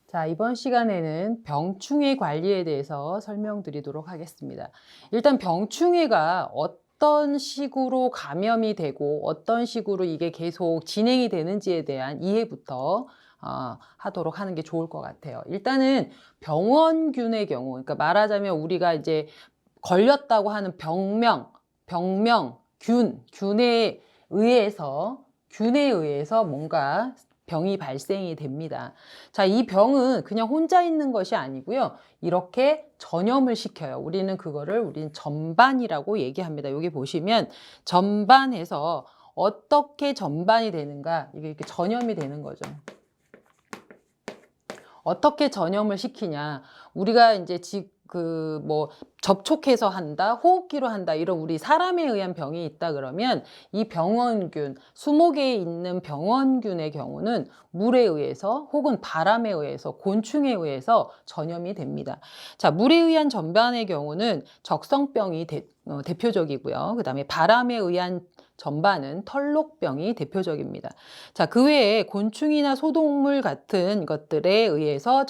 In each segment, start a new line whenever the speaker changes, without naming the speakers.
자, 이번 시간에는 병충해 관리에 대해서 설명드리도록 하겠습니다. 일단 병충해가 어떤 식으로 감염이 되고 어떤 식으로 이게 계속 진행이 되는지에 대한 이해부터 하도록 하는 게 좋을 것 같아요. 일단은 병원균의 경우, 그러니까 말하자면 우리가 이제 걸렸다고 하는 균에 의해서 뭔가 병이 발생이 됩니다. 자, 이 병은 그냥 혼자 있는 것이 아니고요. 이렇게 전염을 시켜요. 우리는 전반이라고 얘기합니다. 여기 보시면 전반해서 어떻게 전반이 되는가, 이게 이렇게 전염이 되는 거죠. 어떻게 전염을 시키냐. 우리가 이제 접촉해서 한다, 호흡기로 한다, 이런 우리 사람에 의한 병이 있다 그러면 이 병원균, 20개에 있는 병원균의 경우는 물에 의해서 혹은 바람에 의해서, 곤충에 의해서 전염이 됩니다. 자, 물에 의한 전반의 경우는 적성병이 대표적이고요. 그 다음에 바람에 의한 전반은 털록병이 대표적입니다. 자, 그 외에 곤충이나 소동물 같은 것들에 의해서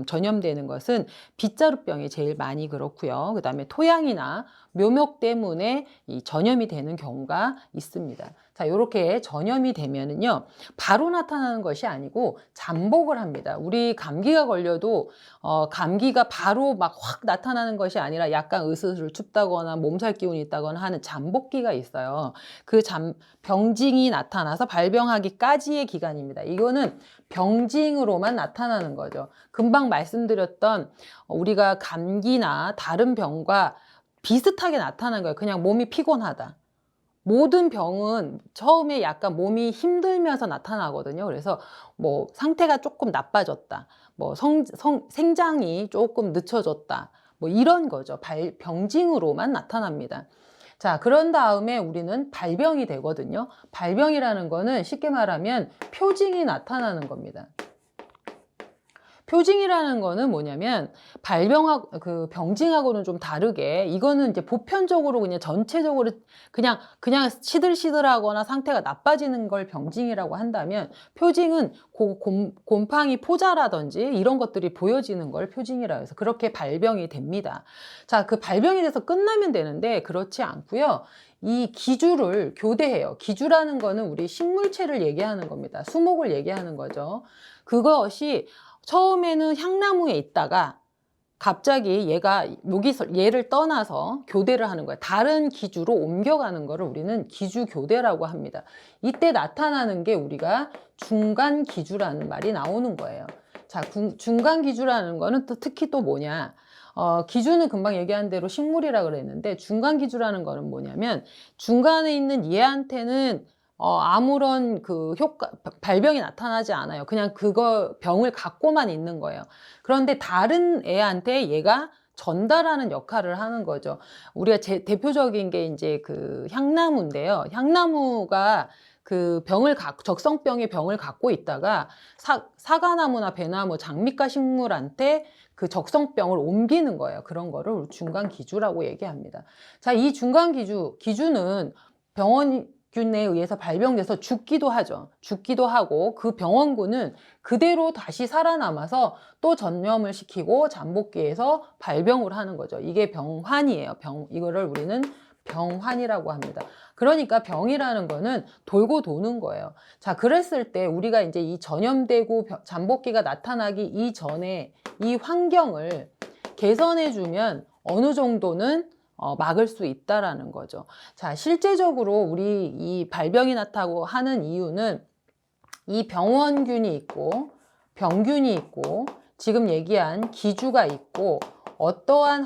전염되는 것은 빗자루병이 제일 많이 그렇고요. 그 다음에 토양이나 묘목 때문에 이 전염이 되는 경우가 있습니다. 자, 이렇게 전염이 되면은요, 바로 나타나는 것이 아니고 잠복을 합니다. 우리 감기가 걸려도 감기가 바로 막 확 나타나는 것이 아니라 약간 으스스 춥다거나 몸살 기운이 있다거나 하는 잠복기가 있어요. 병징이 나타나서 발병하기까지의 기간입니다. 이거는 병징으로만 나타나는 거죠. 금방 말씀드렸던 우리가 감기나 다른 병과 비슷하게 나타나는 거예요. 그냥 몸이 피곤하다. 모든 병은 처음에 약간 몸이 힘들면서 나타나거든요. 그래서 뭐 상태가 조금 나빠졌다. 뭐 생장이 조금 늦춰졌다. 뭐 이런 거죠. 병징으로만 나타납니다. 자, 그런 다음에 우리는 발병이 되거든요. 발병이라는 거는 쉽게 말하면 표징이 나타나는 겁니다. 표징이라는 거는 뭐냐면 병징하고는 좀 다르게, 이거는 이제 보편적으로 그냥 전체적으로 그냥 시들시들하거나 상태가 나빠지는 걸 병징이라고 한다면, 표징은 곰팡이 포자라든지 이런 것들이 보여지는 걸 표징이라고 해서 그렇게 발병이 됩니다. 자, 그 발병이 돼서 끝나면 되는데 그렇지 않고요. 이 기주를 교대해요. 기주라는 거는 우리 식물체를 얘기하는 겁니다. 수목을 얘기하는 거죠. 그것이 처음에는 향나무에 있다가 갑자기 얘를 떠나서 교대를 하는 거예요. 다른 기주로 옮겨가는 거를 우리는 기주교대라고 합니다. 이때 나타나는 게 우리가 중간기주라는 말이 나오는 거예요. 자, 중간기주라는 거는 또 특히 또 뭐냐. 기주는 금방 얘기한 대로 식물이라 그랬는데, 중간기주라는 거는 뭐냐면, 중간에 있는 얘한테는 아무런 발병이 나타나지 않아요. 그냥 병을 갖고만 있는 거예요. 그런데 다른 애한테 얘가 전달하는 역할을 하는 거죠. 우리가 대표적인 게 이제 향나무인데요. 향나무가 적성병의 병을 갖고 있다가 사과나무나 배나무, 장미과 식물한테 그 적성병을 옮기는 거예요. 그런 거를 중간기주라고 얘기합니다. 자, 이 기주는 병원균에 의해서 발병돼서 죽기도 하죠. 죽기도 하고, 그 병원균은 그대로 다시 살아남아서 또 전염을 시키고 잠복기에서 발병을 하는 거죠. 이게 병환이에요. 이거를 우리는 병환이라고 합니다. 그러니까 병이라는 거는 돌고 도는 거예요. 자, 그랬을 때 우리가 이제 이 전염되고 잠복기가 나타나기 이전에 이 환경을 개선해주면 어느 정도는 막을 수 있다라는 거죠. 자, 실제적으로 우리 이 발병이 나타나고 하는 이유는 이 병원균이 있고 병균이 있고 지금 얘기한 기주가 있고 어떠한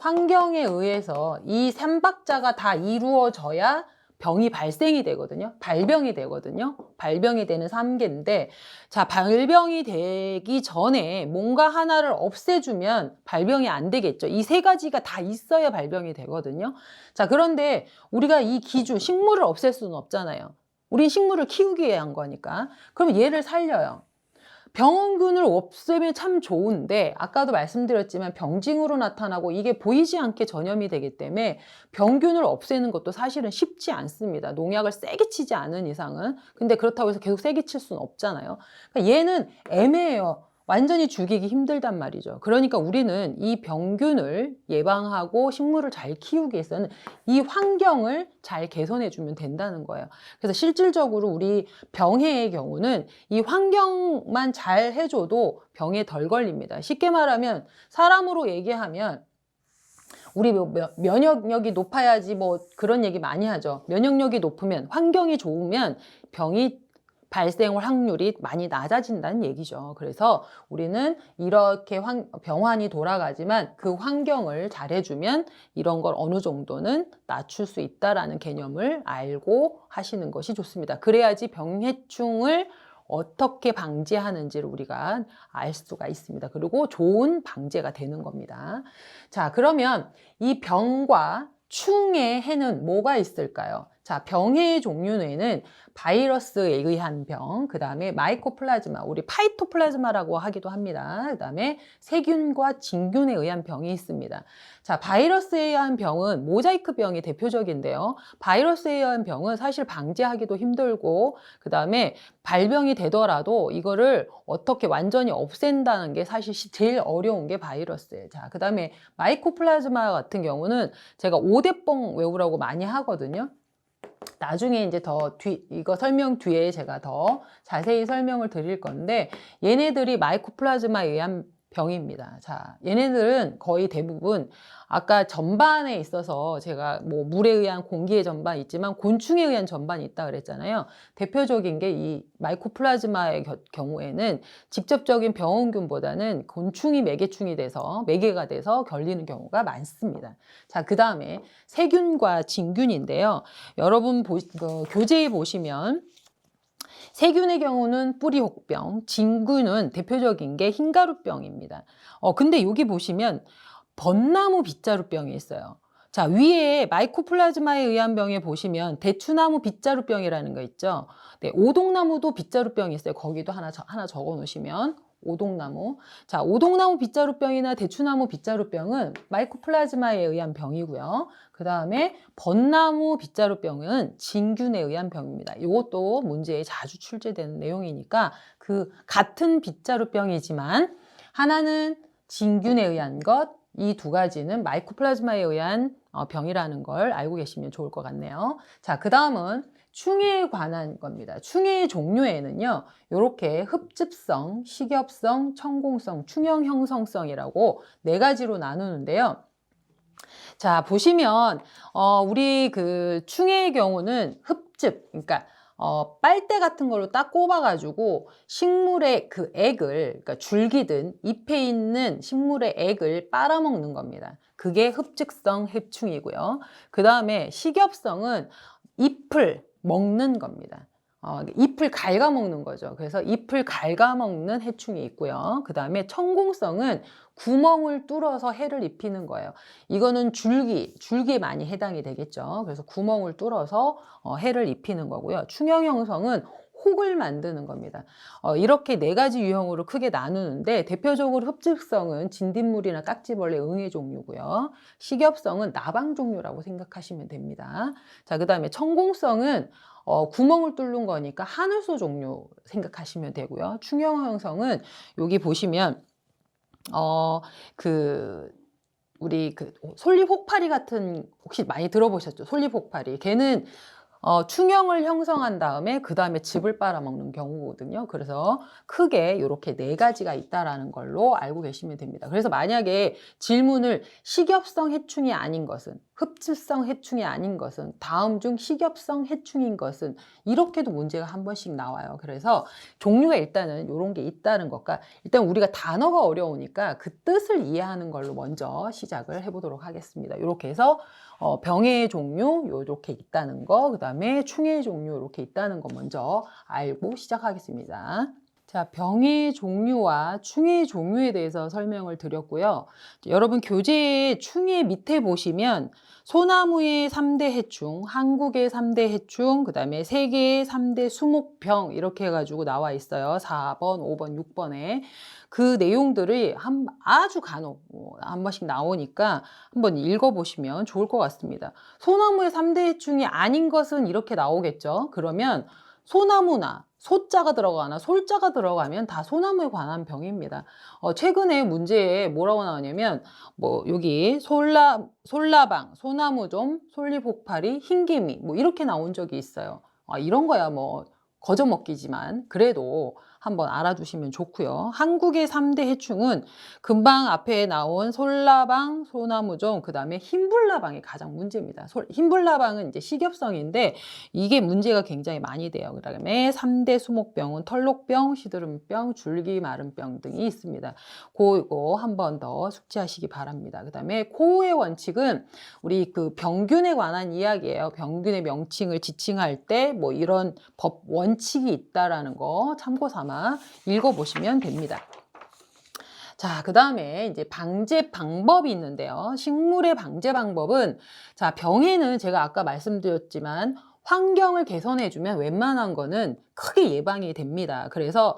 환경에 의해서 이 3박자가 다 이루어져야 병이 발생이 되거든요. 발병이 되거든요. 발병이 되는 3개인데, 자, 발병이 되기 전에 뭔가 하나를 없애주면 발병이 안 되겠죠. 이 3가지가 다 있어야 발병이 되거든요. 자, 그런데 우리가 이 식물을 없앨 수는 없잖아요. 우린 식물을 키우기 위해 한 거니까. 그럼 얘를 살려요. 병원균을 없애면 참 좋은데, 아까도 말씀드렸지만 병징으로 나타나고 이게 보이지 않게 전염이 되기 때문에 병균을 없애는 것도 사실은 쉽지 않습니다. 농약을 세게 치지 않은 이상은. 근데 그렇다고 해서 계속 세게 칠 수는 없잖아요. 그러니까 얘는 애매해요. 완전히 죽이기 힘들단 말이죠. 그러니까 우리는 이 병균을 예방하고 식물을 잘 키우기 위해서는 이 환경을 잘 개선해 주면 된다는 거예요. 그래서 실질적으로 우리 병해의 경우는 이 환경만 잘 해줘도 병에 덜 걸립니다. 쉽게 말하면 사람으로 얘기하면 우리 면역력이 높아야지 뭐 그런 얘기 많이 하죠. 면역력이 높으면 환경이 좋으면 병이 발생 확률이 많이 낮아진다는 얘기죠. 그래서 우리는 이렇게 병환이 돌아가지만 그 환경을 잘해주면 이런 걸 어느 정도는 낮출 수 있다라는 개념을 알고 하시는 것이 좋습니다. 그래야지 병해충을 어떻게 방지하는지를 우리가 알 수가 있습니다. 그리고 좋은 방제가 되는 겁니다. 자, 그러면 이 병과 충의 해는 뭐가 있을까요? 자, 병해의 종류에는 바이러스에 의한 병, 그 다음에 마이코플라즈마, 우리 파이토플라즈마라고 하기도 합니다. 그 다음에 세균과 진균에 의한 병이 있습니다. 자, 바이러스에 의한 병은 모자이크 병이 대표적인데요. 바이러스에 의한 병은 사실 방지하기도 힘들고, 그 다음에 발병이 되더라도 이거를 어떻게 완전히 없앤다는 게 사실 제일 어려운 게 바이러스예요. 자, 그 다음에 마이코플라즈마 같은 경우는 제가 오대뽕 외우라고 많이 하거든요. 나중에 이제 이거 설명 뒤에 제가 더 자세히 설명을 드릴 건데, 얘네들이 마이코플라즈마에 의한 병입니다. 자, 얘네들은 거의 대부분 아까 전반에 있어서 제가 뭐 물에 의한 공기의 전반 있지만 곤충에 의한 전반이 있다 그랬잖아요. 대표적인 게 이 마이코플라즈마의 경우에는 직접적인 병원균보다는 곤충이 매개가 돼서 걸리는 경우가 많습니다. 자, 그 다음에 세균과 진균인데요. 여러분 교재에 보시면 세균의 경우는 뿌리혹병, 진균은 대표적인 게 흰가루병입니다. 근데 여기 보시면 벚나무 빗자루병이 있어요. 자, 위에 마이코플라즈마에 의한 병에 보시면 대추나무 빗자루병이라는 거 있죠. 네, 오동나무도 빗자루병이 있어요. 거기도 하나 적어 놓으시면 오동나무. 자, 오동나무 빗자루병이나 대추나무 빗자루병은 마이코플라즈마에 의한 병이고요. 그 다음에 벚나무 빗자루병은 진균에 의한 병입니다. 이것도 문제에 자주 출제되는 내용이니까 그 같은 빗자루병이지만 하나는 진균에 의한 것, 이 두 가지는 마이코플라즈마에 의한 병이라는 걸 알고 계시면 좋을 것 같네요. 자, 그 다음은 충해에 관한 겁니다. 충해의 종류에는요, 이렇게 흡집성, 식엽성, 천공성, 충형 형성성이라고 네 가지로 나누는데요. 자, 보시면 우리 그 충해의 경우는 흡집, 그러니까 빨대 같은 걸로 딱 꼽아가지고 식물의 그 액을, 그러니까 줄기든 잎에 있는 식물의 액을 빨아먹는 겁니다. 그게 흡집성 해충이고요. 그 다음에 식엽성은 잎을 먹는 겁니다. 잎을 갉아먹는 거죠. 그래서 잎을 갉아먹는 해충이 있고요. 그 다음에 천공성은 구멍을 뚫어서 해를 입히는 거예요. 이거는 줄기에 많이 해당이 되겠죠. 그래서 구멍을 뚫어서 해를 입히는 거고요. 충형형성은 혹을 만드는 겁니다. 이렇게 네 가지 유형으로 크게 나누는데 대표적으로 흡집성은 진딧물이나 깍지벌레, 응애 종류고요. 식엽성은 나방 종류라고 생각하시면 됩니다. 자, 그 다음에 천공성은 구멍을 뚫는 거니까 하늘소 종류 생각하시면 되고요. 충형형성은 여기 보시면 우리 솔잎혹파리 같은, 혹시 많이 들어보셨죠? 솔잎혹파리. 걔는 충형을 형성한 다음에 그 다음에 즙을 빨아먹는 경우거든요. 그래서 크게 이렇게 네 가지가 있다라는 걸로 알고 계시면 됩니다. 그래서 만약에 질문을 식엽성 해충이 아닌 것은, 흡집성 해충이 아닌 것은, 다음 중 식엽성 해충인 것은, 이렇게도 문제가 한 번씩 나와요. 그래서 종류가 일단은 이런 게 있다는 것과, 일단 우리가 단어가 어려우니까 그 뜻을 이해하는 걸로 먼저 시작을 해보도록 하겠습니다. 이렇게 해서 병해의 종류 이렇게 있다는 거, 그 다음에 충해의 종류 이렇게 있다는 거 먼저 알고 시작하겠습니다. 자, 병의 종류와 충해의 종류에 대해서 설명을 드렸고요. 여러분 교재의 충해 밑에 보시면 소나무의 3대 해충, 한국의 3대 해충, 그 다음에 세계의 3대 수목병 이렇게 해가지고 나와 있어요. 4번, 5번, 6번에. 그 내용들이 아주 간혹 한 번씩 나오니까 한번 읽어보시면 좋을 것 같습니다. 소나무의 3대 해충이 아닌 것은 이렇게 나오겠죠. 그러면 소나무나 소자가 들어가나 솔자가 들어가면 다 소나무에 관한 병입니다. 최근에 문제에 뭐라고 나오냐면 뭐 여기 솔라방, 소나무좀, 솔잎폭파리, 흰개미 뭐 이렇게 나온 적이 있어요. 이런 거야 뭐 거저 먹기지만 그래도 한번 알아두시면 좋고요. 한국의 3대 해충은 금방 앞에 나온 솔라방, 소나무종, 그 다음에 흰불나방이 가장 문제입니다. 흰불나방은 이제 식엽성인데 이게 문제가 굉장히 많이 돼요. 그 다음에 3대 수목병은 털록병, 시드름병, 줄기마름병 등이 있습니다. 그거 한 번 더 숙지하시기 바랍니다. 그 다음에 코호의 원칙은 우리 그 병균에 관한 이야기예요. 병균의 명칭을 지칭할 때 뭐 이런 법 원칙이 있다라는 거 참고 삼아 읽어보시면 됩니다. 자, 그 다음에 이제 방제 방법이 있는데요. 식물의 방제 방법은, 자, 병에는 제가 아까 말씀드렸지만, 환경을 개선해주면 웬만한 거는 크게 예방이 됩니다. 그래서,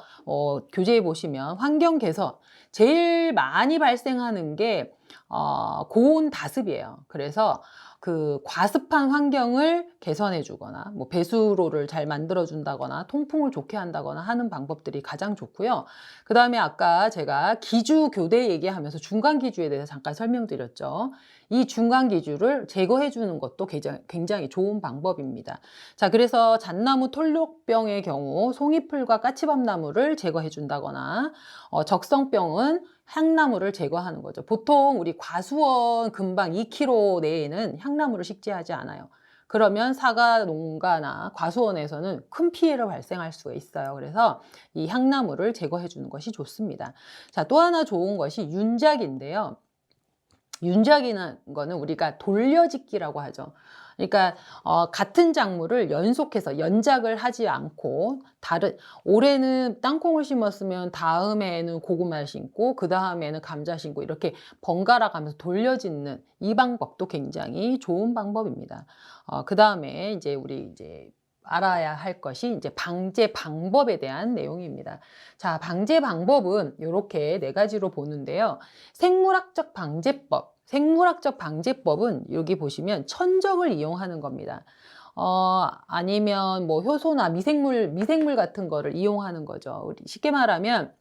교재에 보시면 환경 개선, 제일 많이 발생하는 게, 고온 다습이에요. 그래서, 그 과습한 환경을 개선해 주거나 뭐 배수로를 잘 만들어 준다거나 통풍을 좋게 한다거나 하는 방법들이 가장 좋고요. 그 다음에 아까 제가 기주 교대 얘기하면서 중간 기주에 대해서 잠깐 설명드렸죠. 이 중간 기주를 제거해 주는 것도 굉장히 좋은 방법입니다. 자, 그래서 잣나무 톨록병의 경우 송이풀과 까치밥나무를 제거해 준다거나 적성병은 향나무를 제거하는 거죠. 보통 우리 과수원 근방 2km 내에는 향나무를 식재하지 않아요. 그러면 사과 농가나 과수원에서는 큰 피해를 발생할 수가 있어요. 그래서 이 향나무를 제거해 주는 것이 좋습니다. 자, 또 하나 좋은 것이 윤작인데요. 윤작이라는 거는 우리가 돌려짓기라고 하죠. 그러니까 같은 작물을 연속해서 연작을 하지 않고 올해는 땅콩을 심었으면 다음해에는 고구마를 심고 그 다음에는 감자 심고 이렇게 번갈아 가면서 돌려짓는 이 방법도 굉장히 좋은 방법입니다. 그 다음에 이제 우리 이제 알아야 할 것이 이제 방제 방법에 대한 내용입니다. 자, 방제 방법은 이렇게 4가지로 보는데요. 생물학적 방제법. 생물학적 방제법은 여기 보시면 천적을 이용하는 겁니다. 아니면 뭐 효소나 미생물 같은 거를 이용하는 거죠. 우리 쉽게 말하면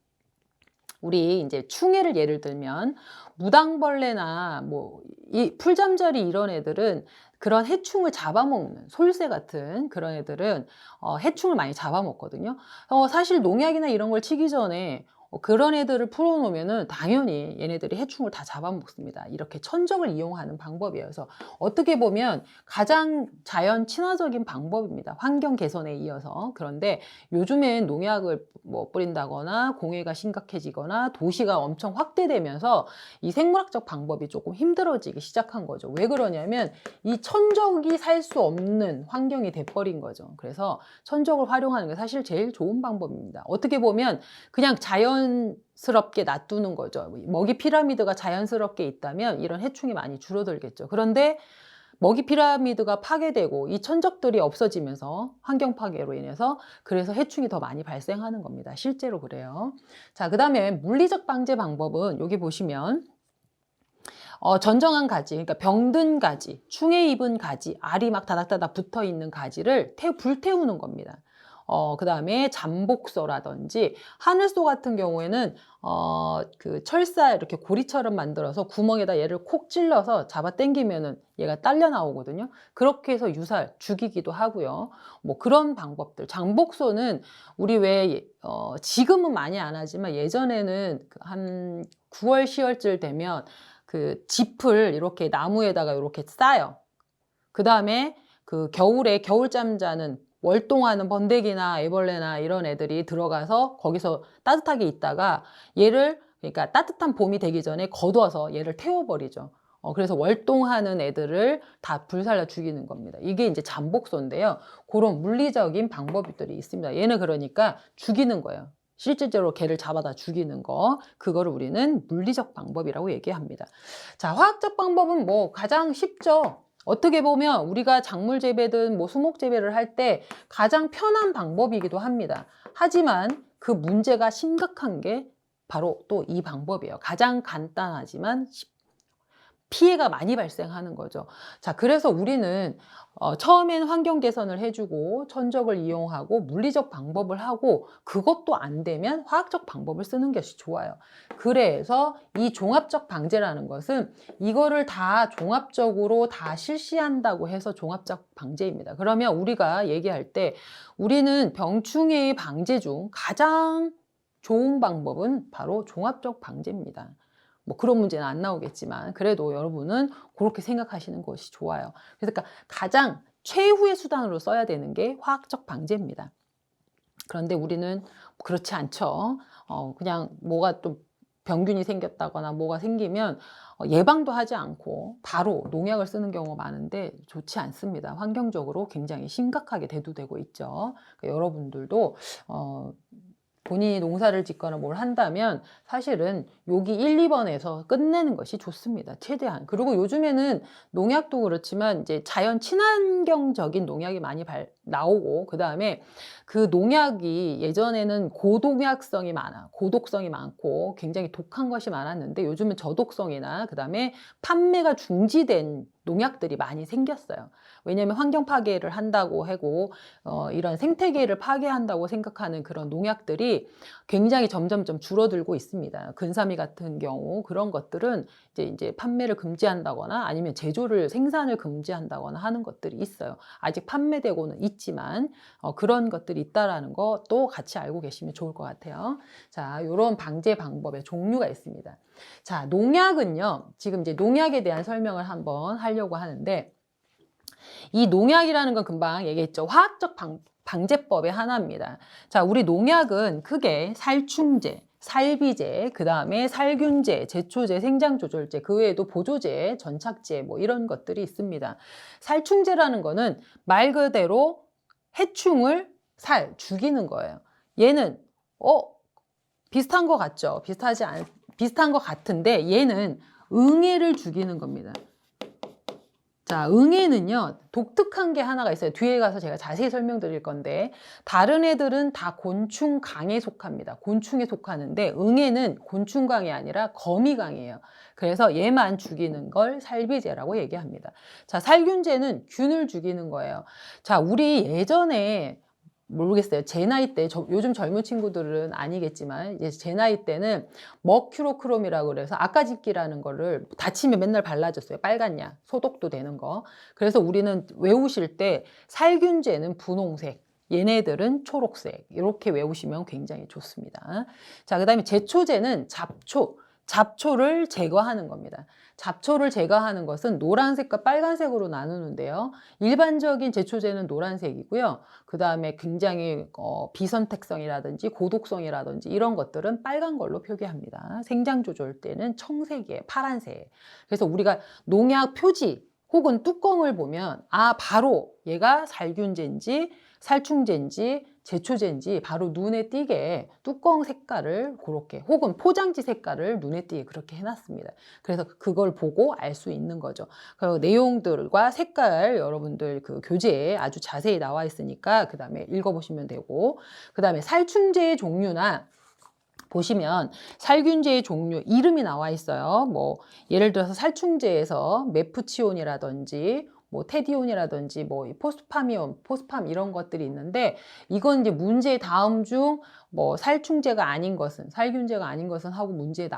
우리 이제 충해를 예를 들면 무당벌레나 뭐 이 풀잠자리 이런 애들은 그런 해충을 잡아먹는 솔새 같은 그런 애들은 해충을 많이 잡아먹거든요. 사실 농약이나 이런 걸 치기 전에 그런 애들을 풀어놓으면은 당연히 얘네들이 해충을 다 잡아먹습니다. 이렇게 천적을 이용하는 방법이에요. 그래서 어떻게 보면 가장 자연 친화적인 방법입니다. 환경 개선에 이어서. 그런데 요즘엔 농약을 뭐 뿌린다거나 공해가 심각해지거나 도시가 엄청 확대되면서 이 생물학적 방법이 조금 힘들어지기 시작한 거죠. 왜 그러냐면 이 천적이 살 수 없는 환경이 돼버린 거죠. 그래서 천적을 활용하는 게 사실 제일 좋은 방법입니다. 어떻게 보면 그냥 자연스럽게 놔두는 거죠. 먹이 피라미드가 자연스럽게 있다면 이런 해충이 많이 줄어들겠죠. 그런데 먹이 피라미드가 파괴되고 이 천적들이 없어지면서 환경 파괴로 인해서 그래서 해충이 더 많이 발생하는 겁니다. 실제로 그래요. 자, 그 다음에 물리적 방제 방법은 여기 보시면 전정한 가지, 그러니까 병든 가지, 충해 입은 가지, 알이 막 다닥다닥 붙어 있는 가지를 불태우는 겁니다. 그 다음에 잠복소라든지 하늘소 같은 경우에는 그 철사 이렇게 고리처럼 만들어서 구멍에다 얘를 콕 찔러서 잡아 당기면은 얘가 딸려 나오거든요. 그렇게 해서 유살 죽이기도 하고요. 뭐 그런 방법들. 잠복소는 우리 왜 지금은 많이 안 하지만 예전에는 한 9월 10월쯤 되면 그 짚을 이렇게 나무에다가 이렇게 싸요. 그 다음에 그 겨울에 겨울잠 자는 월동하는 번데기나 애벌레나 이런 애들이 들어가서 거기서 따뜻하게 있다가 얘를 그러니까 따뜻한 봄이 되기 전에 거둬서 얘를 태워버리죠. 그래서 월동하는 애들을 다 불살라 죽이는 겁니다. 이게 이제 잠복소인데요. 그런 물리적인 방법들이 있습니다. 얘는 그러니까 죽이는 거예요. 실질적으로 개를 잡아다 죽이는 거, 그거를 우리는 물리적 방법이라고 얘기합니다. 자, 화학적 방법은 뭐 가장 쉽죠. 어떻게 보면 우리가 작물 재배든 뭐 수목 재배를 할 때 가장 편한 방법이기도 합니다. 하지만 그 문제가 심각한 게 바로 또 이 방법이에요. 가장 간단하지만 피해가 많이 발생하는 거죠. 자, 그래서 우리는 처음엔 환경 개선을 해주고 천적을 이용하고 물리적 방법을 하고 그것도 안 되면 화학적 방법을 쓰는 것이 좋아요. 그래서 이 종합적 방제라는 것은 이거를 다 종합적으로 다 실시한다고 해서 종합적 방제입니다. 그러면 우리가 얘기할 때 우리는 병충해 방제 중 가장 좋은 방법은 바로 종합적 방제입니다. 뭐 그런 문제는 안 나오겠지만 그래도 여러분은 그렇게 생각하시는 것이 좋아요. 그러니까 가장 최후의 수단으로 써야 되는 게 화학적 방제입니다. 그런데 우리는 그렇지 않죠. 그냥 뭐가 또 병균이 생겼다거나 뭐가 생기면 예방도 하지 않고 바로 농약을 쓰는 경우가 많은데 좋지 않습니다. 환경적으로 굉장히 심각하게 대두되고 있죠. 그러니까 여러분들도 본인이 농사를 짓거나 뭘 한다면 사실은 여기 1, 2번에서 끝내는 것이 좋습니다. 최대한. 그리고 요즘에는 농약도 그렇지만 이제 자연 친환경적인 농약이 많이 나오고 그다음에 그 농약이 예전에는 고농약성이 많아. 고독성이 많고 굉장히 독한 것이 많았는데 요즘은 저독성이나 그다음에 판매가 중지된 농약들이 많이 생겼어요. 왜냐하면 환경 파괴를 한다고 하고 이런 생태계를 파괴한다고 생각하는 그런 농약들이 굉장히 점점점 줄어들고 있습니다. 근사미 같은 경우 그런 것들은 이제 판매를 금지한다거나 아니면 제조를 생산을 금지한다거나 하는 것들이 있어요. 아직 판매되고는 있지만 그런 것들이 있다라는 것도 같이 알고 계시면 좋을 것 같아요. 자, 이런 방제 방법의 종류가 있습니다. 자, 농약은요. 지금 이제 농약에 대한 설명을 한번 하려고 하는데 이 농약이라는 건 금방 얘기했죠. 화학적 방제법의 하나입니다. 자, 우리 농약은 크게 살충제, 살비제, 그 다음에 살균제, 제초제, 생장조절제, 그 외에도 보조제, 전착제 뭐 이런 것들이 있습니다. 살충제라는 거는 말 그대로 해충을 죽이는 거예요. 얘는 비슷한 것 같죠? 비슷한 것 같은데 얘는 응애를 죽이는 겁니다. 자, 응애는요 독특한 게 하나가 있어요. 뒤에 가서 제가 자세히 설명드릴 건데 다른 애들은 다 곤충강에 속합니다. 곤충에 속하는데 응애는 곤충강이 아니라 거미강이에요. 그래서 얘만 죽이는 걸 살비제라고 얘기합니다. 자, 살균제는 균을 죽이는 거예요. 자, 우리 예전에 모르겠어요. 제 나이 때, 요즘 젊은 친구들은 아니겠지만, 이제 제 나이 때는 머큐로크롬이라고 그래서 아까짓기라는 거를 다치면 맨날 발라줬어요. 빨간 약, 소독도 되는 거. 그래서 우리는 외우실 때 살균제는 분홍색, 얘네들은 초록색. 이렇게 외우시면 굉장히 좋습니다. 자, 그 다음에 제초제는 잡초를 제거하는 겁니다. 잡초를 제거하는 것은 노란색과 빨간색으로 나누는데요. 일반적인 제초제는 노란색이고요. 그 다음에 굉장히 비선택성이라든지 고독성이라든지 이런 것들은 빨간 걸로 표기합니다. 생장조절 때는 청색이에요. 파란색. 그래서 우리가 농약 표지 혹은 뚜껑을 보면 바로 얘가 살균제인지 살충제인지 제초제인지 바로 눈에 띄게 뚜껑 색깔을 그렇게 혹은 포장지 색깔을 눈에 띄게 그렇게 해놨습니다. 그래서 그걸 보고 알 수 있는 거죠. 그 내용들과 색깔 여러분들 그 교재에 아주 자세히 나와 있으니까 그 다음에 읽어보시면 되고 그 다음에 살충제의 종류나 보시면 살균제의 종류 이름이 나와 있어요. 뭐 예를 들어서 살충제에서 메프치온이라든지 뭐 테디온이라든지 뭐 포스팜 이런 것들이 있는데 이건 이제 문제 다음 중 뭐 살충제가 아닌 것은 살균제가 아닌 것은 하고 문제에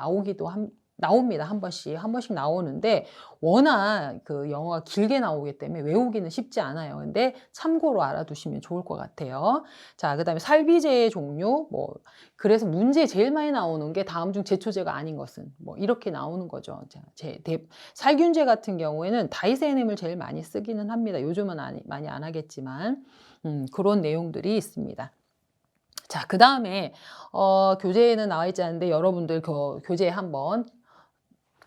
나옵니다. 한 번씩 나오는데 워낙 그 영어가 길게 나오기 때문에 외우기는 쉽지 않아요. 근데 참고로 알아두시면 좋을 것 같아요. 자, 그다음에 살비제의 종류 뭐 그래서 문제에 제일 많이 나오는 게 다음 중 제초제가 아닌 것은 뭐 이렇게 나오는 거죠. 살균제 같은 경우에는 다이세넴을 제일 많이 쓰기는 합니다. 요즘은 많이 안 하겠지만 그런 내용들이 있습니다. 자, 그 다음에 교재에는 나와 있지 않은데 여러분들 교재에 한번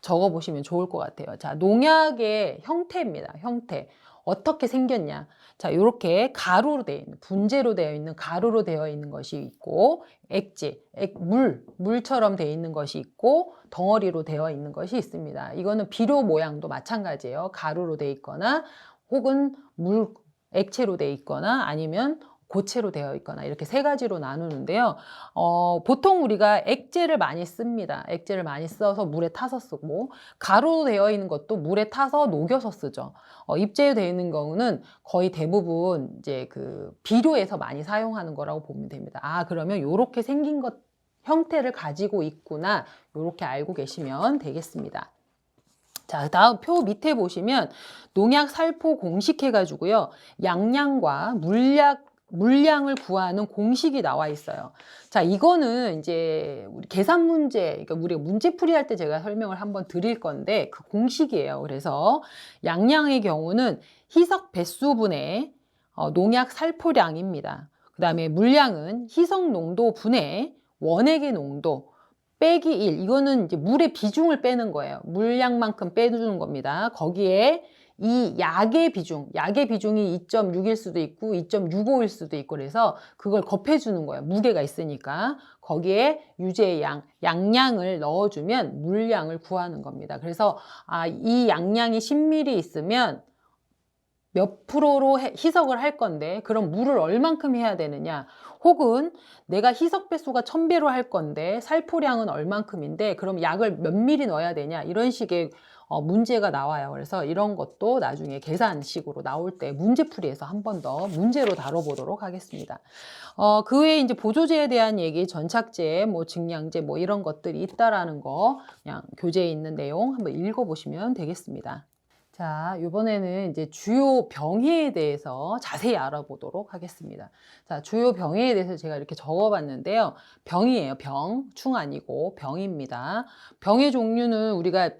적어보시면 좋을 것 같아요. 자, 농약의 형태입니다. 형태. 어떻게 생겼냐. 자, 이렇게 가루로 되어 있는, 분재로 되어 있는 가루로 되어 있는 것이 있고, 액체, 물처럼 되어 있는 것이 있고, 덩어리로 되어 있는 것이 있습니다. 이거는 비료 모양도 마찬가지예요. 가루로 되어 있거나, 혹은 액체로 되어 있거나, 아니면 고체로 되어 있거나 이렇게 세 가지로 나누는데요. 보통 우리가 액제를 많이 씁니다. 액제를 많이 써서 물에 타서 쓰고, 가루로 되어 있는 것도 물에 타서 녹여서 쓰죠. 입제로 되어 있는 경우는 거의 대부분 이제 그 비료에서 많이 사용하는 거라고 보면 됩니다. 그러면 이렇게 생긴 것 형태를 가지고 있구나, 이렇게 알고 계시면 되겠습니다. 자, 다음 표 밑에 보시면 농약 살포 공식 해가지고요, 양량과 물량을 구하는 공식이 나와 있어요. 자, 이거는 이제 우리 계산 문제, 그러니까 우리가 문제풀이 할 때 제가 설명을 한번 드릴 건데, 그 공식이에요. 그래서 양량의 경우는 희석 배수분의 농약 살포량입니다. 그 다음에 물량은 희석 농도 분의 원액의 농도 빼기 1. 이거는 이제 물의 비중을 빼는 거예요. 물량만큼 빼주는 겁니다. 거기에 이 약의 비중이 2.6일 수도 있고 2.65일 수도 있고, 그래서 그걸 곱해주는 거예요. 무게가 있으니까. 거기에 유제의 양량을 넣어주면 물량을 구하는 겁니다. 그래서 이 양량이 10ml 있으면 몇 프로로 희석을 할 건데, 그럼 물을 얼만큼 해야 되느냐, 혹은 내가 희석 배수가 1000배로 할 건데 살포량은 얼만큼인데 그럼 약을 몇 미리 넣어야 되냐, 이런 식의 문제가 나와요. 그래서 이런 것도 나중에 계산식으로 나올 때 문제풀이에서 한 번 더 문제로 다뤄보도록 하겠습니다. 그 외에 이제 보조제에 대한 얘기, 전착제, 뭐 증량제, 뭐 이런 것들이 있다라는 거, 그냥 교재에 있는 내용 한번 읽어보시면 되겠습니다. 자, 이번에는 이제 주요 병해에 대해서 자세히 알아보도록 하겠습니다. 자, 주요 병해에 대해서 제가 이렇게 적어봤는데요. 병이에요. 충 아니고 병입니다. 병의 종류는 우리가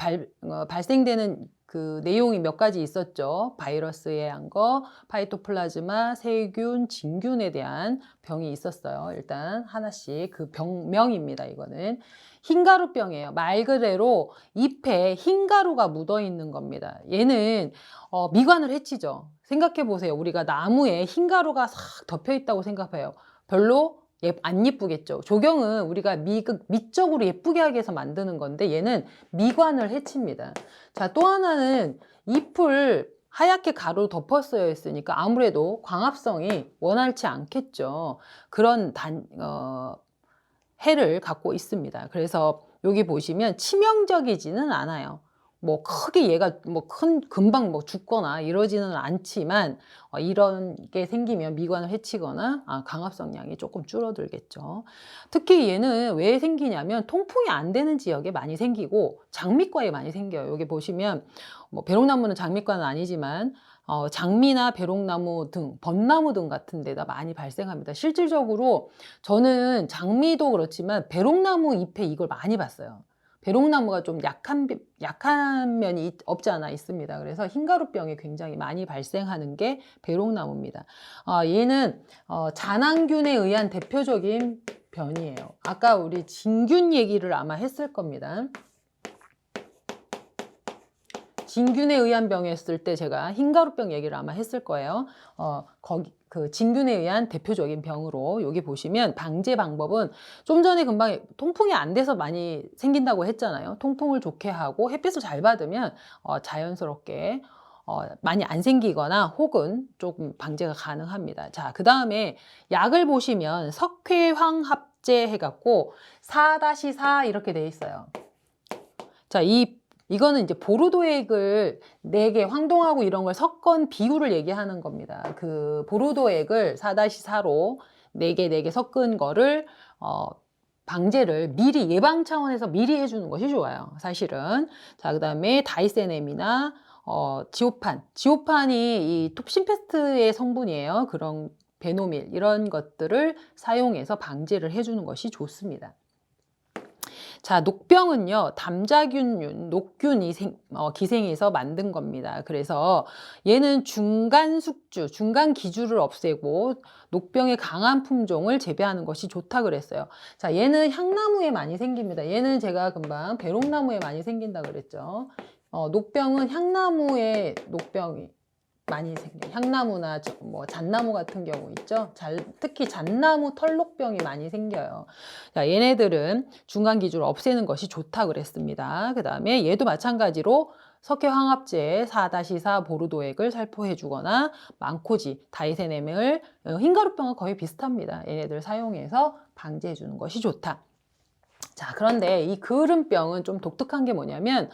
발생되는 그 내용이 몇 가지 있었죠. 바이러스에 대한 거, 파이토플라즈마, 세균, 진균에 대한 병이 있었어요. 일단 하나씩 그 병명입니다. 이거는 흰가루병이에요. 말 그대로 잎에 흰가루가 묻어 있는 겁니다. 얘는 미관을 해치죠. 생각해 보세요. 우리가 나무에 흰가루가 싹 덮여 있다고 생각해요. 별로 안 예쁘겠죠. 조경은 우리가 미적으로 예쁘게 하기 위해서 만드는 건데, 얘는 미관을 해칩니다. 자, 또 하나는 잎을 하얗게 가루 덮었어야 했으니까 아무래도 광합성이 원활치 않겠죠. 그런 해를 갖고 있습니다. 그래서 여기 보시면 치명적이지는 않아요. 뭐 크게 얘가 뭐 금방 뭐 죽거나 이러지는 않지만, 이런 게 생기면 미관을 해치거나 강합성량이 조금 줄어들겠죠. 특히 얘는 왜 생기냐면 통풍이 안 되는 지역에 많이 생기고 장미과에 많이 생겨요. 여기 보시면 뭐 배롱나무는 장미과는 아니지만 장미나 배롱나무 등, 벚나무 등 같은 데다 많이 발생합니다. 실질적으로 저는 장미도 그렇지만 배롱나무 잎에 이걸 많이 봤어요. 배롱나무가 좀 약한 면이 없지 않아 있습니다. 그래서 흰가루병이 굉장히 많이 발생하는 게 배롱나무입니다. 얘는 잔황균에 의한 대표적인 변이에요. 아까 우리 진균 얘기를 아마 했을 겁니다. 진균에 의한 병이었을 때 제가 흰가루병 얘기를 아마 했을 거예요. 그 진균에 의한 대표적인 병으로, 여기 보시면 방제 방법은 좀 전에 금방 통풍이 안 돼서 많이 생긴다고 했잖아요. 통풍을 좋게 하고 햇빛을 잘 받으면 자연스럽게 많이 안 생기거나 혹은 조금 방제가 가능합니다. 자, 그 다음에 약을 보시면 석회황합제 해갖고 4-4 이렇게 돼 있어요. 자, 이거는 이제 보르도액을 4개, 황동하고 이런 걸 섞은 비율을 얘기하는 겁니다. 그 보르도액을 4-4로 4개 섞은 거를 방제를 미리 예방 차원에서 미리 해주는 것이 좋아요. 사실은. 자, 그 다음에 다이세넴이나 지오판이 이 톱신페스트의 성분이에요. 그런 베노밀 이런 것들을 사용해서 방제를 해주는 것이 좋습니다. 자, 녹병은요, 담자균, 녹균이 기생해서 만든 겁니다. 그래서 얘는 중간 기주를 없애고 녹병의 강한 품종을 재배하는 것이 좋다 그랬어요. 자, 얘는 향나무에 많이 생깁니다. 얘는 제가 금방 배롱나무에 많이 생긴다 그랬죠. 녹병은 향나무에 녹병이 많이 생겨요. 향나무나 뭐 잣나무 같은 경우 있죠. 특히 잣나무 털녹병이 많이 생겨요. 자, 얘네들은 중간 기주를 없애는 것이 좋다 그랬습니다. 그 다음에 얘도 마찬가지로 석회황합제 4-4 보르도액을 살포해주거나 망코지, 다이세넴을 흰가루병은 거의 비슷합니다. 얘네들 사용해서 방지해주는 것이 좋다. 자, 그런데 이 그을음병은 좀 독특한 게 뭐냐면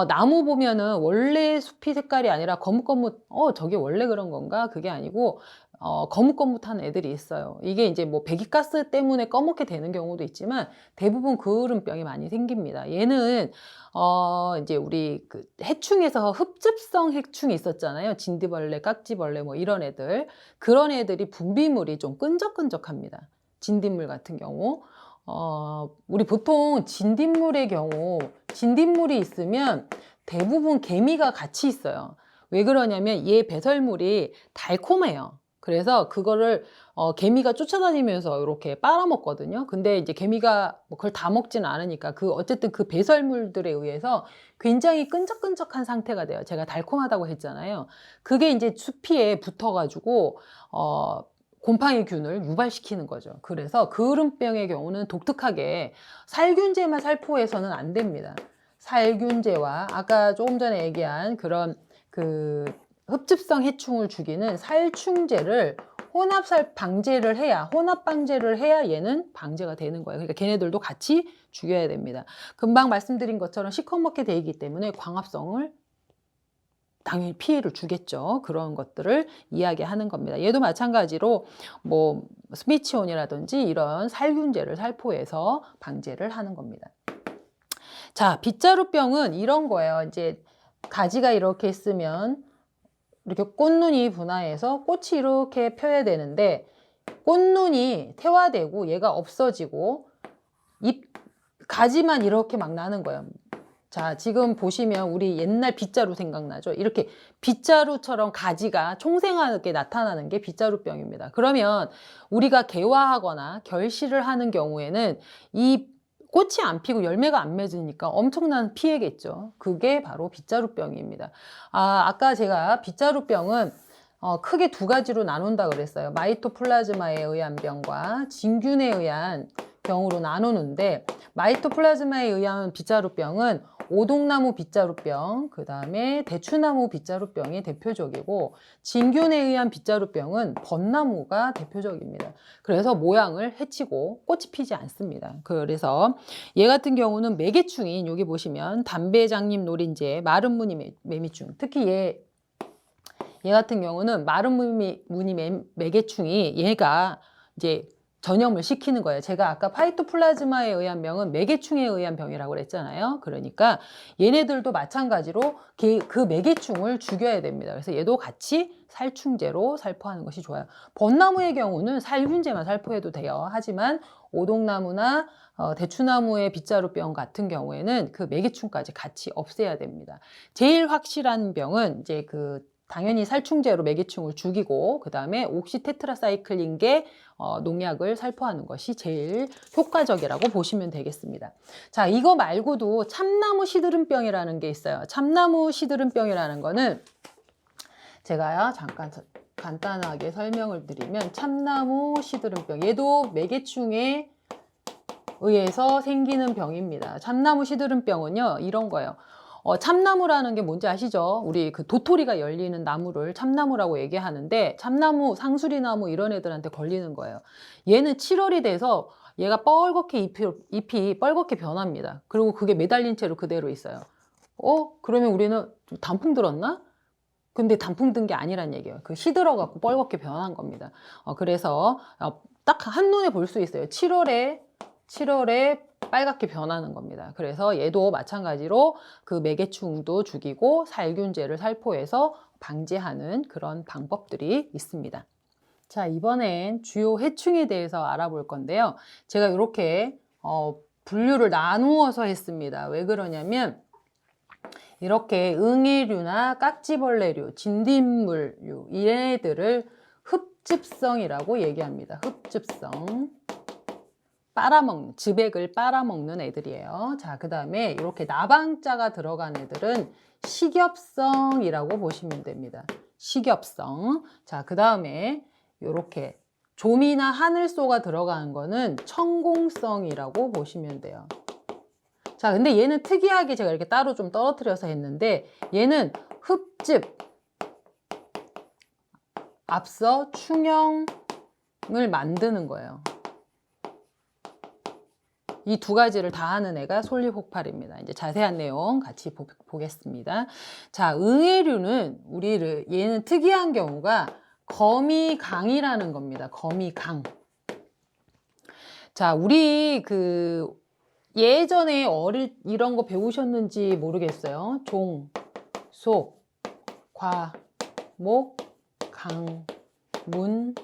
나무 보면은 원래 숲이 색깔이 아니라 거뭇거뭇 저게 원래 그런 건가? 그게 아니고 거뭇거뭇한 애들이 있어요. 이게 이제 뭐 배기가스 때문에 꺼멓게 되는 경우도 있지만 대부분 그을음병이 많이 생깁니다. 얘는 이제 우리 그 해충에서 흡즙성 해충이 있었잖아요. 진드벌레, 깍지벌레 뭐 이런 애들. 그런 애들이 분비물이 좀 끈적끈적합니다. 진딧물 같은 경우. 우리 보통 진딧물의 경우 진딧물이 있으면 대부분 개미가 같이 있어요. 왜 그러냐면 얘 배설물이 달콤해요. 그래서 그거를 개미가 쫓아다니면서 이렇게 빨아먹거든요. 근데 이제 개미가 뭐 그걸 다 먹지는 않으니까 어쨌든 그 배설물들에 의해서 굉장히 끈적끈적한 상태가 돼요. 제가 달콤하다고 했잖아요. 그게 이제 수피에 붙어가지고 곰팡이균을 유발시키는 거죠. 그래서 그을음병의 경우는 독특하게 살균제만 살포해서는 안 됩니다. 살균제와 아까 조금 전에 얘기한 그런 그 흡즙성 해충을 죽이는 살충제를 혼합 방제를 해야 얘는 방제가 되는 거예요. 그러니까 걔네들도 같이 죽여야 됩니다. 금방 말씀드린 것처럼 시커멓게 돼 있기 때문에 광합성을 당연히 피해를 주겠죠. 그런 것들을 이야기하는 겁니다. 얘도 마찬가지로 뭐 스미치온이라든지 이런 살균제를 살포해서 방제를 하는 겁니다. 자, 빗자루병은 이런 거예요. 이제 가지가 이렇게 있으면 이렇게 꽃눈이 분화해서 꽃이 이렇게 펴야 되는데 꽃눈이 퇴화되고 얘가 없어지고 가지만 이렇게 막 나는 거예요. 자, 지금 보시면 우리 옛날 빗자루 생각나죠? 이렇게 빗자루처럼 가지가 총생하게 나타나는 게 빗자루병입니다. 그러면 우리가 개화하거나 결실을 하는 경우에는 이 꽃이 안 피고 열매가 안 맺으니까 엄청난 피해겠죠. 그게 바로 빗자루병입니다. 아까 제가 빗자루병은 크게 두 가지로 나눈다 그랬어요. 마이토플라즈마에 의한 병과 진균에 의한 병으로 나누는데 마이토플라즈마에 의한 빗자루병은 오동나무 빗자루병, 그 다음에 대추나무 빗자루병이 대표적이고 진균에 의한 빗자루병은 벚나무가 대표적입니다. 그래서 모양을 해치고 꽃이 피지 않습니다. 그래서 얘 같은 경우는 매개충인 여기 보시면 담배장님 노린재, 마른 무늬 매미충, 특히 얘 같은 경우는 마른 무늬 매개충이 얘가 이제 전염을 시키는 거예요. 제가 아까 파이토플라즈마에 의한 병은 매개충에 의한 병이라고 그랬잖아요. 그러니까 얘네들도 마찬가지로 그 매개충을 죽여야 됩니다. 그래서 얘도 같이 살충제로 살포하는 것이 좋아요. 벚나무의 경우는 살균제만 살포해도 돼요. 하지만 오동나무나 대추나무의 빗자루병 같은 경우에는 그 매개충까지 같이 없애야 됩니다. 제일 확실한 병은 이제 당연히 살충제로 매개충을 죽이고 그 다음에 옥시테트라사이클린계 농약을 살포하는 것이 제일 효과적이라고 보시면 되겠습니다. 자, 이거 말고도 참나무 시드름병이라는 게 있어요. 참나무 시드름병이라는 거는 제가 잠깐 간단하게 설명을 드리면 참나무 시드름병, 얘도 매개충에 의해서 생기는 병입니다. 참나무 시드름병은요 이런 거예요. 참나무라는 게 뭔지 아시죠? 우리 그 도토리가 열리는 나무를 참나무라고 얘기하는데 참나무, 상수리나무 이런 애들한테 걸리는 거예요. 얘는 7월이 돼서 얘가 뻘겋게 잎이 뻘겋게 변합니다. 그리고 그게 매달린 채로 그대로 있어요. 그러면 우리는 좀 단풍 들었나? 근데 단풍 든 게 아니란 얘기예요. 그 시들어갖고 뻘겋게 변한 겁니다. 그래서 딱 한눈에 볼 수 있어요. 7월에 빨갛게 변하는 겁니다. 그래서 얘도 마찬가지로 그 매개충도 죽이고 살균제를 살포해서 방지하는 그런 방법들이 있습니다. 자, 이번엔 주요 해충에 대해서 알아볼 건데요. 제가 이렇게 분류를 나누어서 했습니다. 왜 그러냐면 이렇게 응애류나 깍지벌레류, 진딧물류 얘네들을 흡즙성이라고 얘기합니다. 흡즙성. 즙액을 빨아먹는 애들이에요. 자, 그 다음에 이렇게 나방자가 들어간 애들은 식엽성이라고 보시면 됩니다. 식엽성. 자, 그 다음에 이렇게 좀이나 하늘소가 들어가는 거는 천공성이라고 보시면 돼요. 자, 근데 얘는 특이하게 제가 이렇게 따로 좀 떨어뜨려서 했는데 얘는 흡집, 앞서 충형을 만드는 거예요. 이 두 가지를 다 하는 애가 솔리폭발입니다. 이제 자세한 내용 같이 보겠습니다. 자, 응애류는 얘는 특이한 경우가 거미강이라는 겁니다. 거미강. 자, 우리 예전에 이런 거 배우셨는지 모르겠어요. 종, 속, 과, 목, 강, 문,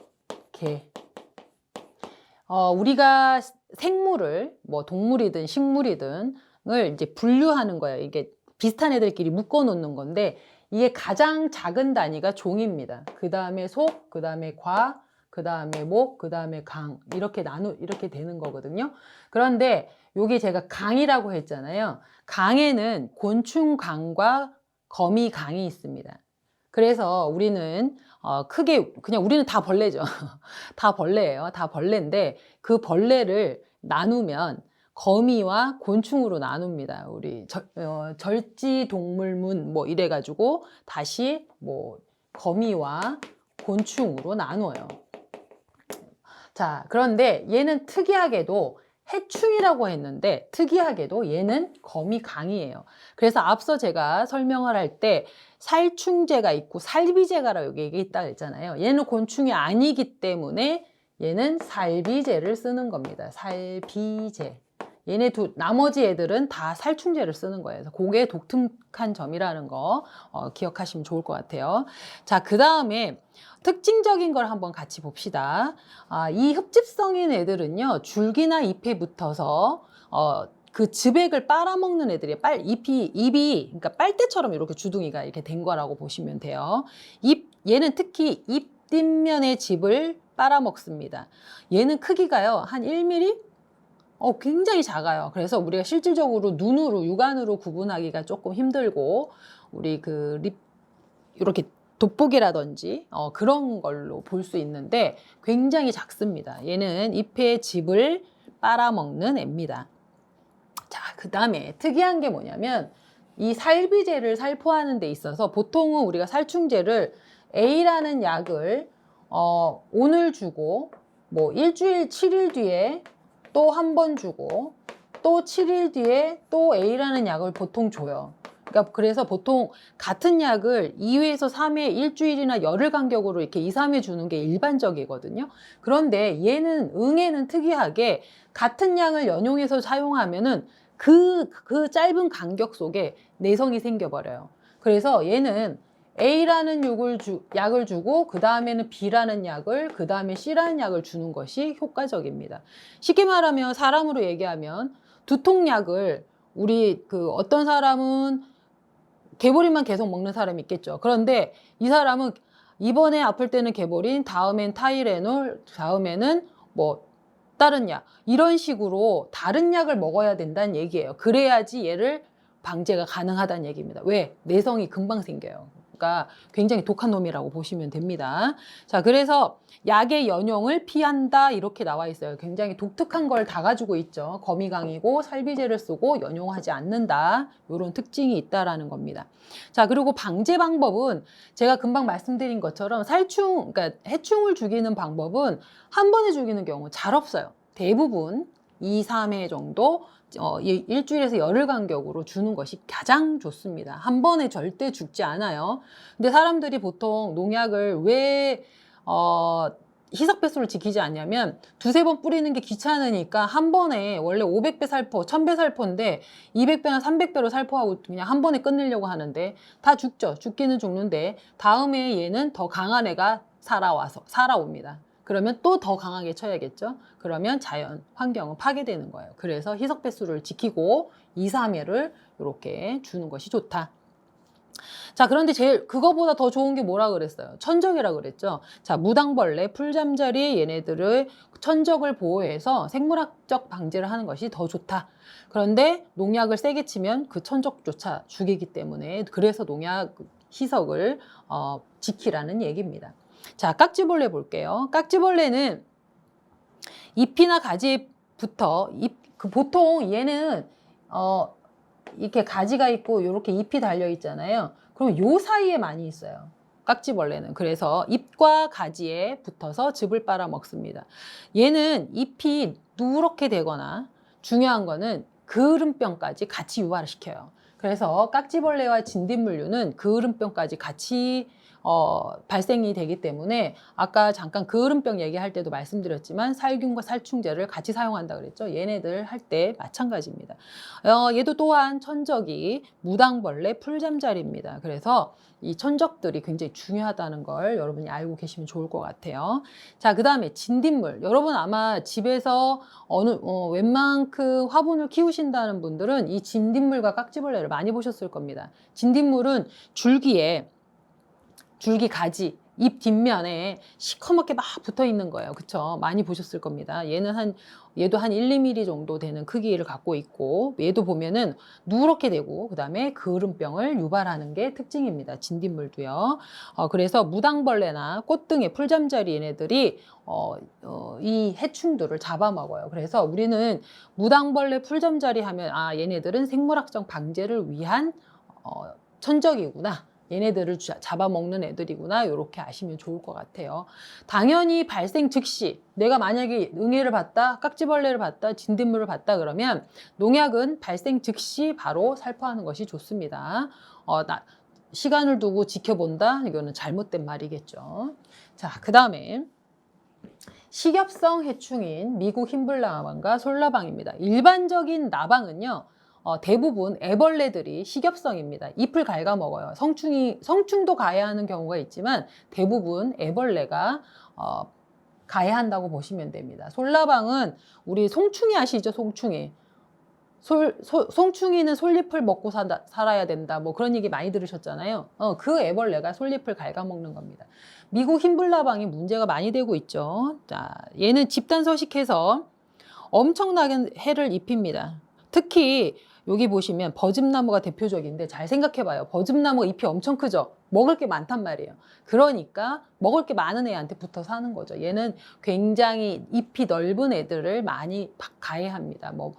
개. 우리가 생물을 뭐 동물이든 식물이든 을 이제 분류하는 거예요. 이게 비슷한 애들끼리 묶어 놓는 건데 이게 가장 작은 단위가 종입니다. 그 다음에 속, 그 다음에 과, 그 다음에 목, 그 다음에 강 이렇게 되는 거거든요. 그런데 여기 제가 강이라고 했잖아요. 강에는 곤충강과 거미강이 있습니다. 그래서 우리는 크게 그냥 우리는 다 벌레죠. 다 벌레예요. 다 벌레인데 그 벌레를 나누면 거미와 곤충으로 나눕니다. 우리 절지동물문 뭐 이래가지고 다시 뭐 거미와 곤충으로 나눠요. 자, 그런데 얘는 특이하게도 해충이라고 했는데 특이하게도 얘는 거미강이에요. 그래서 앞서 제가 설명을 할 때 살충제가 있고 살비제가라고 여기 얘기했다 했잖아요. 얘는 곤충이 아니기 때문에 얘는 살비제를 쓰는 겁니다. 살비제. 나머지 애들은 다 살충제를 쓰는 거예요. 그래서 그게 독특한 점이라는 거 기억하시면 좋을 것 같아요. 자, 그 다음에 특징적인 걸 한번 같이 봅시다. 이 흡집성인 애들은요, 줄기나 잎에 붙어서 그 즙액을 빨아먹는 애들이에요. 입이, 그러니까 빨대처럼 이렇게 주둥이가 이렇게 된 거라고 보시면 돼요. 얘는 특히 잎 뒷면의 즙을 빨아먹습니다. 얘는 크기가요, 한 1mm? 굉장히 작아요. 그래서 우리가 실질적으로 육안으로 구분하기가 조금 힘들고, 우리 이렇게 돋보기라든지 그런 걸로 볼 수 있는데 굉장히 작습니다. 얘는 잎의 즙을 빨아먹는 애입니다. 자, 그 다음에 특이한 게 뭐냐면 이 살비제를 살포하는 데 있어서 보통은 우리가 살충제를 A라는 약을 오늘 주고 뭐 일주일 7일 뒤에 또 한 번 주고 또 7일 뒤에 또 A라는 약을 보통 줘요. 그러니까 그래서 보통 같은 약을 2회에서 3회 일주일이나 열흘 간격으로 이렇게 2, 3회 주는 게 일반적이거든요. 그런데 응애는 특이하게 같은 약을 연용해서 사용하면은 그 짧은 간격 속에 내성이 생겨버려요. 그래서 얘는 A라는 약을 주고 그 다음에는 B라는 약을 그 다음에 C라는 약을 주는 것이 효과적입니다. 쉽게 말하면 사람으로 얘기하면 두통약을 어떤 사람은 개보린만 계속 먹는 사람이 있겠죠. 그런데 이 사람은 이번에 아플 때는 개보린, 다음엔 타이레놀, 다음에는 뭐 다른 약 이런 식으로 다른 약을 먹어야 된다는 얘기예요. 그래야지 얘를 방제가 가능하다는 얘기입니다. 왜? 내성이 금방 생겨요. 그러니까 굉장히 독한 놈이라고 보시면 됩니다. 자, 그래서 약의 연용을 피한다 이렇게 나와 있어요. 굉장히 독특한 걸 다 가지고 있죠. 거미강이고 살비제를 쓰고 연용하지 않는다. 이런 특징이 있다라는 겁니다. 자, 그리고 방제 방법은 제가 금방 말씀드린 것처럼 그러니까 해충을 죽이는 방법은 한 번에 죽이는 경우 잘 없어요. 대부분 2, 3회 정도 일주일에서 열흘 간격으로 주는 것이 가장 좋습니다. 한 번에 절대 죽지 않아요. 근데 사람들이 보통 농약을 왜 희석 배수를 지키지 않냐면 두세 번 뿌리는 게 귀찮으니까 한 번에 원래 500배 살포, 1000배 살포인데 200배나 300배로 살포하고 그냥 한 번에 끝내려고 하는데 다 죽죠. 죽기는 죽는데 다음에 얘는 더 강한 애가 살아옵니다. 그러면 또 더 강하게 쳐야겠죠. 그러면 자연 환경은 파괴되는 거예요. 그래서 희석 배수를 지키고 2, 3회를 이렇게 주는 것이 좋다. 자, 그런데 그거보다 더 좋은 게 뭐라 그랬어요? 천적이라 그랬죠. 자, 무당벌레, 풀잠자리 얘네들의 천적을 보호해서 생물학적 방제를 하는 것이 더 좋다. 그런데 농약을 세게 치면 그 천적조차 죽이기 때문에 그래서 농약 희석을 지키라는 얘기입니다. 자, 깍지벌레 볼게요. 깍지벌레는 잎이나 가지에 붙어 보통 얘는 이렇게 가지가 있고 이렇게 잎이 달려 있잖아요. 그럼 요 사이에 많이 있어요. 깍지벌레는. 그래서 잎과 가지에 붙어서 즙을 빨아 먹습니다. 얘는 잎이 누렇게 되거나 중요한 거는 그을음병까지 같이 유발을 시켜요. 그래서 깍지벌레와 진딧물류는 그을음병까지 같이 발생이 되기 때문에 아까 잠깐 그을음병 얘기할 때도 말씀드렸지만 살균과 살충제를 같이 사용한다 그랬죠. 얘네들 할 때 마찬가지입니다. 얘도 또한 천적이 무당벌레 풀잠자리입니다. 그래서 이 천적들이 굉장히 중요하다는 걸 여러분이 알고 계시면 좋을 것 같아요. 자, 그 다음에 진딧물. 여러분 아마 집에서 웬만큼 화분을 키우신다는 분들은 이 진딧물과 깍지벌레를 많이 보셨을 겁니다. 진딧물은 줄기 가지, 잎 뒷면에 시커멓게 막 붙어 있는 거예요. 그쵸? 많이 보셨을 겁니다. 얘도 한 1, 2mm 정도 되는 크기를 갖고 있고, 얘도 보면은 누렇게 되고, 그 다음에 그을음병을 유발하는 게 특징입니다. 진딧물도요. 그래서 무당벌레나 꽃등의 풀잠자리 얘네들이 이 해충들을 잡아먹어요. 그래서 우리는 무당벌레 풀잠자리 하면, 얘네들은 생물학적 방제를 위한 천적이구나. 얘네들을 잡아먹는 애들이구나. 이렇게 아시면 좋을 것 같아요. 당연히 발생 즉시 내가 만약에 응애를 봤다, 깍지벌레를 봤다, 진딧물을 봤다 그러면 농약은 발생 즉시 바로 살포하는 것이 좋습니다. 시간을 두고 지켜본다? 이거는 잘못된 말이겠죠. 자, 그 다음에 식엽성 해충인 미국 흰불나방과 솔나방입니다. 일반적인 나방은요. 대부분 애벌레들이 식엽성입니다. 잎을 갉아먹어요. 성충도 가해하는 경우가 있지만 대부분 애벌레가 가해한다고 보시면 됩니다. 솔나방은 우리 송충이 아시죠? 송충이. 송충이는 솔잎을 먹고 살아야 된다. 뭐 그런 얘기 많이 들으셨잖아요. 그 애벌레가 솔잎을 갉아먹는 겁니다. 미국 흰불나방이 문제가 많이 되고 있죠. 자, 얘는 집단 서식해서 엄청나게 해를 입힙니다. 특히 여기 보시면 버즘나무가 대표적인데 잘 생각해봐요. 버즘나무가 잎이 엄청 크죠? 먹을 게 많단 말이에요. 그러니까 먹을 게 많은 애한테 붙어 사는 거죠. 얘는 굉장히 잎이 넓은 애들을 많이 가해합니다. 뭐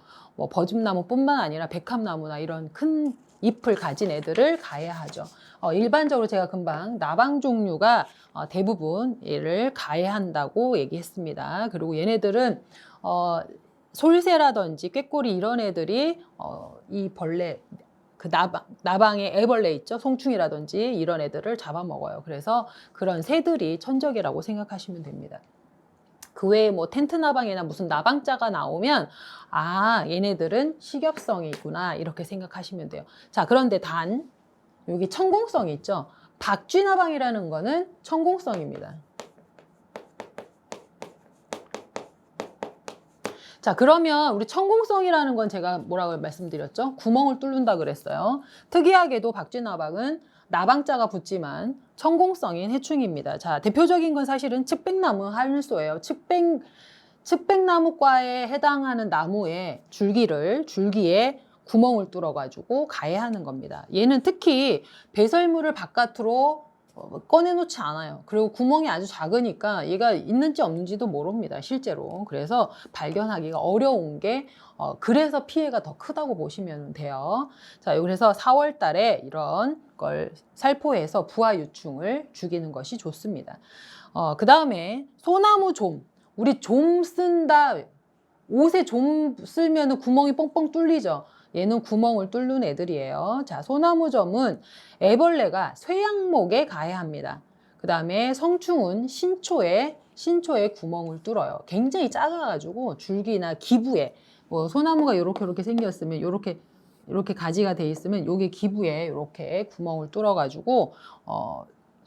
버즘나무뿐만 아니라 백합나무나 이런 큰 잎을 가진 애들을 가해하죠. 일반적으로 제가 금방 나방 종류가 대부분 얘를 가해한다고 얘기했습니다. 그리고 얘네들은 솔새라든지 꾀꼬리 이런 애들이 이 벌레 그 나방의 애벌레 있죠? 송충이라든지 이런 애들을 잡아먹어요. 그래서 그런 새들이 천적이라고 생각하시면 됩니다. 그 외에 뭐 텐트 나방이나 무슨 나방자가 나오면 얘네들은 식엽성이구나 이렇게 생각하시면 돼요. 자, 그런데 여기 천공성이 있죠? 박쥐나방이라는 거는 천공성입니다. 자, 그러면 우리 천공성이라는 건 제가 뭐라고 말씀드렸죠? 구멍을 뚫는다 그랬어요. 특이하게도 박쥐나방은 나방자가 붙지만 천공성인 해충입니다. 자, 대표적인 건 사실은 측백나무 하늘소예요. 측백나무과에 해당하는 나무의 줄기에 구멍을 뚫어가지고 가해하는 겁니다. 얘는 특히 배설물을 바깥으로 꺼내놓지 않아요. 그리고 구멍이 아주 작으니까 얘가 있는지 없는지도 모릅니다. 실제로. 그래서 발견하기가 어려운 게 그래서 피해가 더 크다고 보시면 돼요. 자, 그래서 4월 달에 이런 걸 살포해서 부화유충을 죽이는 것이 좋습니다. 그 다음에 소나무 좀. 우리 좀 쓴다. 옷에 좀 쓰면 구멍이 뻥뻥 뚫리죠. 얘는 구멍을 뚫는 애들이에요. 자, 소나무점은 애벌레가 쇠양목에 가해합니다. 그 다음에 성충은 신초에 구멍을 뚫어요. 굉장히 작아가지고 줄기나 기부에 소나무가 이렇게 생겼으면 이렇게 가지가 돼 있으면 요게 기부에 이렇게 구멍을 뚫어가지고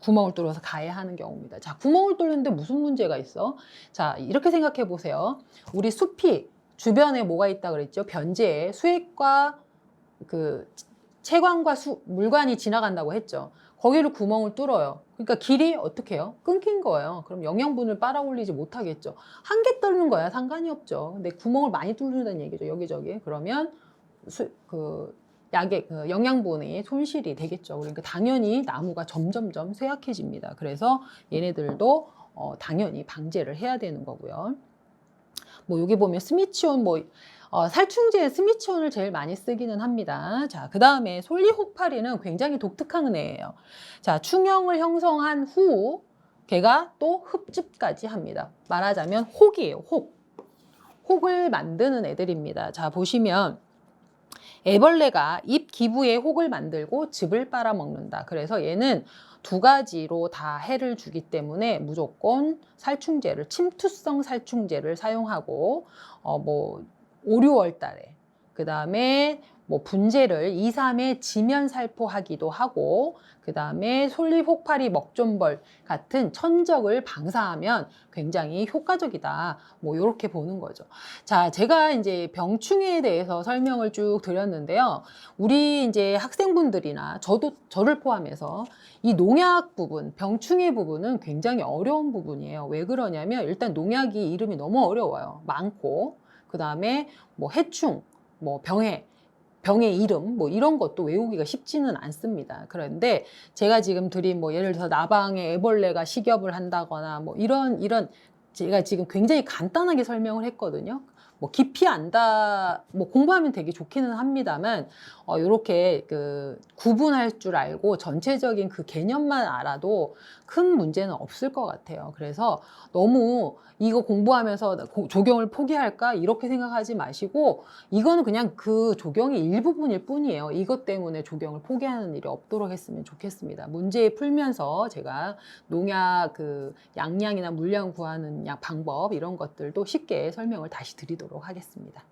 구멍을 뚫어서 가해하는 경우입니다. 자, 구멍을 뚫는데 무슨 문제가 있어? 자, 이렇게 생각해 보세요. 우리 숲이 주변에 뭐가 있다 그랬죠? 변제에 수액과 그 채광과 물관이 지나간다고 했죠. 거기를 구멍을 뚫어요. 그러니까 길이 어떻게 해요? 끊긴 거예요. 그럼 영양분을 빨아올리지 못하겠죠. 한 개 뚫는 거야 상관이 없죠. 근데 구멍을 많이 뚫는다는 얘기죠. 여기저기. 그러면 영양분이 손실이 되겠죠. 그러니까 당연히 나무가 점점점 쇠약해집니다. 그래서 얘네들도 당연히 방제를 해야 되는 거고요. 여기 보면 스미치온 살충제 스미치온을 제일 많이 쓰기는 합니다. 자, 그 다음에 솔리호파리는 굉장히 독특한 애예요. 자, 충형을 형성한 후 걔가 또 흡집까지 합니다. 말하자면 혹이에요, 혹. 혹을 만드는 애들입니다. 자, 보시면 애벌레가 잎 기부에 혹을 만들고 즙을 빨아먹는다. 그래서 얘는 두 가지로 다 해를 주기 때문에 무조건 살충제를, 침투성 살충제를 사용하고, 뭐, 5, 6월 달에, 그 다음에 뭐 분재를 2, 3회 지면 살포하기도 하고, 그 다음에 솔잎혹파리 먹존벌 같은 천적을 방사하면 굉장히 효과적이다. 뭐, 이렇게 보는 거죠. 자, 제가 이제 병충해에 대해서 설명을 쭉 드렸는데요. 우리 이제 학생분들이나 저를 포함해서 이 농약 부분, 병충해 부분은 굉장히 어려운 부분이에요. 왜 그러냐면 일단 농약이 이름이 너무 어려워요. 많고, 그 다음에 뭐 해충, 뭐 병의 이름 뭐 이런 것도 외우기가 쉽지는 않습니다. 그런데 제가 지금 드린 뭐 예를 들어서 나방에 애벌레가 식엽을 한다거나 뭐 이런 제가 지금 굉장히 간단하게 설명을 했거든요. 뭐 깊이 안다 뭐 공부하면 되게 좋기는 합니다만 이렇게 그 구분할 줄 알고 전체적인 그 개념만 알아도 큰 문제는 없을 것 같아요. 그래서 너무 이거 공부하면서 조경을 포기할까 이렇게 생각하지 마시고 이거는 그냥 그 조경의 일부분일 뿐이에요. 이것 때문에 조경을 포기하는 일이 없도록 했으면 좋겠습니다. 문제 풀면서 제가 농약 그 양량이나 물량 구하는 방법 이런 것들도 쉽게 설명을 다시 드리도록 하겠습니다.